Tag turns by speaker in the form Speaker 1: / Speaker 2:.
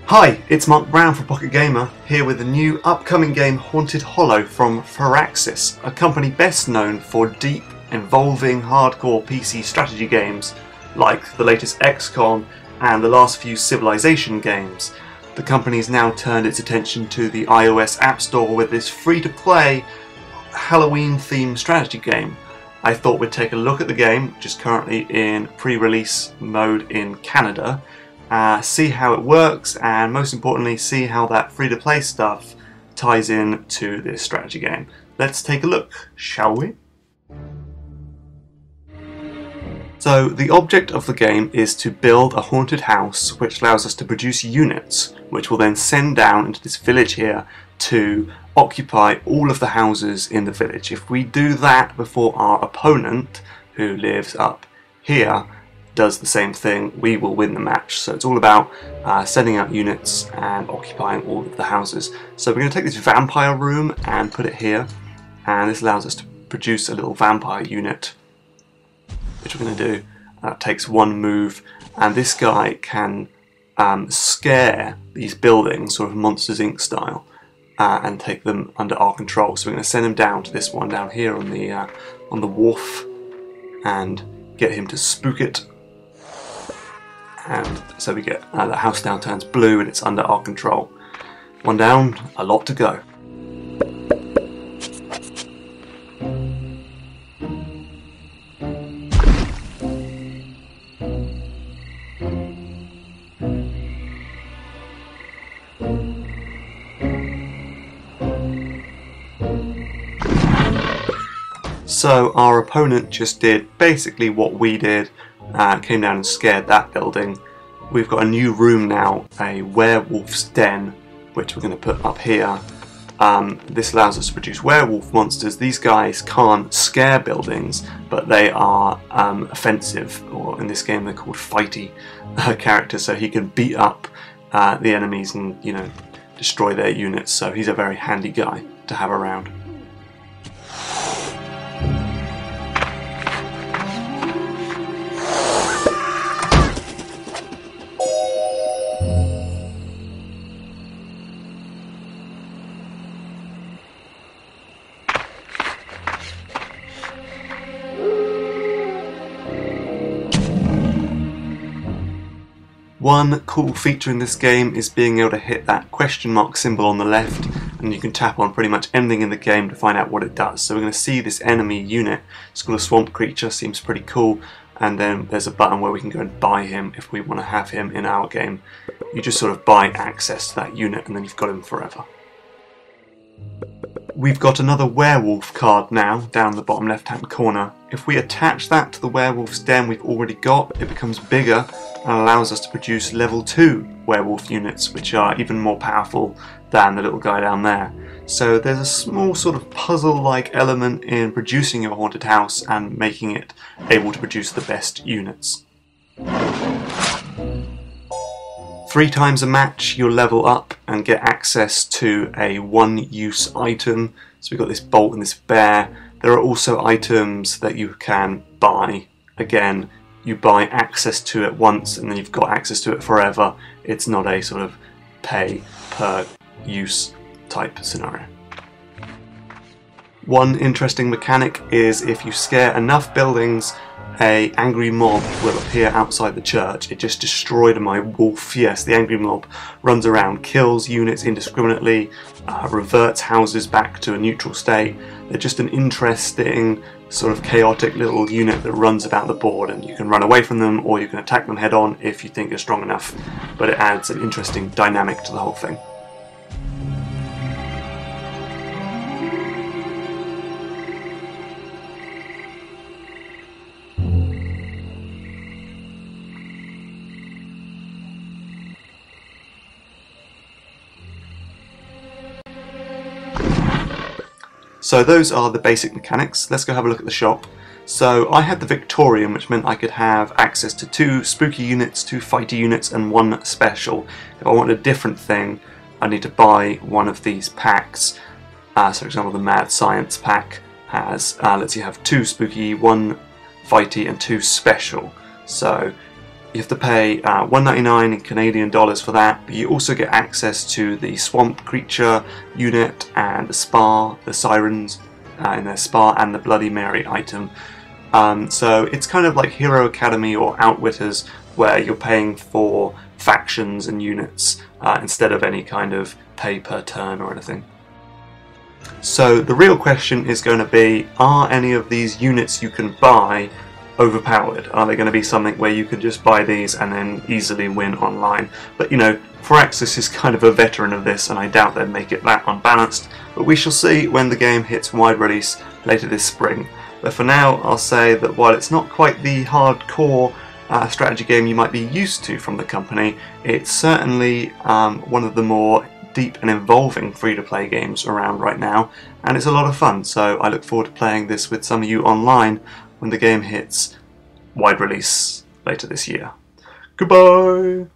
Speaker 1: Hi, it's Mark Brown from Pocket Gamer, here with the new upcoming game Haunted Hollow from Firaxis, a company best known for deep, involving, hardcore PC strategy games like the latest Xcom and the last few Civilization games. The company's now turned its attention to the iOS App Store with this free-to-play Halloween-themed strategy game. I thought we'd take a look at the game, which is currently in pre-release mode in Canada, see how it works, and most importantly see how that free-to-play stuff ties in to this strategy game. Let's take a look, shall we? So the object of the game is to build a haunted house which allows us to produce units which will then send down into this village here to occupy all of the houses in the village. If we do that before our opponent, who lives up here, does the same thing, we will win the match. So it's all about sending out units and occupying all of the houses. So we're going to take this vampire room and put it here, and this allows us to produce a little vampire unit, which we're going to do. That takes one move, and this guy can scare these buildings, sort of Monsters Inc. style, and take them under our control. So we're going to send him down to this one down here on the wharf and get him to spook it. And so we get the house now turns blue and it's under our control. One down, a lot to go. So our opponent just did basically what we did. Came down and scared that building. We've got a new room now, a werewolf's den, which we're going to put up here. This allows us to produce werewolf monsters. These guys can't scare buildings, but they are offensive, or in this game they're called fighty characters, so he can beat up the enemies and, you know, destroy their units. So he's a very handy guy to have around. One cool feature in this game is being able to hit that question mark symbol on the left, and you can tap on pretty much anything in the game to find out what it does. So we're going to see this enemy unit. It's called a swamp creature, seems pretty cool, and then there's a button where we can go and buy him if we want to have him in our game. You just sort of buy access to that unit and then you've got him forever. We've got another werewolf card now down the bottom left hand corner. If we attach that to the werewolf's den we've already got, it becomes bigger and allows us to produce level 2 werewolf units, which are even more powerful than the little guy down there. So there's a small sort of puzzle-like element in producing your haunted house and making it able to produce the best units. 3 times a match you'll level up and get access to a one-use item. So we've got this bolt and this bear. There are also items that you can buy. Again, you buy access to it once and then you've got access to it forever. It's not a sort of pay per use type scenario. One interesting mechanic is if you scare enough buildings, an angry mob will appear outside the church. It just destroyed my wolf. Yes, the angry mob runs around, kills units indiscriminately, reverts houses back to a neutral state. They're just an interesting, sort of chaotic little unit that runs about the board, and you can run away from them or you can attack them head on if you think you're strong enough, but it adds an interesting dynamic to the whole thing. So those are the basic mechanics. Let's go have a look at the shop. So I had the Victorian, which meant I could have access to 2 spooky units, 2 fighty units, and 1 special. If I want a different thing, I need to buy one of these packs. So for example, the Mad Science pack has, lets you have 2 spooky, 1 fighty, and 2 special. So You have to pay $1.99 in Canadian dollars for that, but you also get access to the Swamp Creature unit and the Spa, the Sirens in their Spa, and the Bloody Mary item. So it's kind of like Hero Academy or Outwitters, where you're paying for factions and units instead of any kind of pay per turn or anything. So the real question is going to be, are any of these units you can buy overpowered? Are they going to be something where you could just buy these and then easily win online? But you know, Firaxis is kind of a veteran of this, and I doubt they'd make it that unbalanced, but we shall see when the game hits wide release later this spring. But for now, I'll say that while it's not quite the hardcore strategy game you might be used to from the company, it's certainly one of the more deep and involving free-to-play games around right now, and it's a lot of fun, so I look forward to playing this with some of you online when the game hits wide release later this year. Goodbye!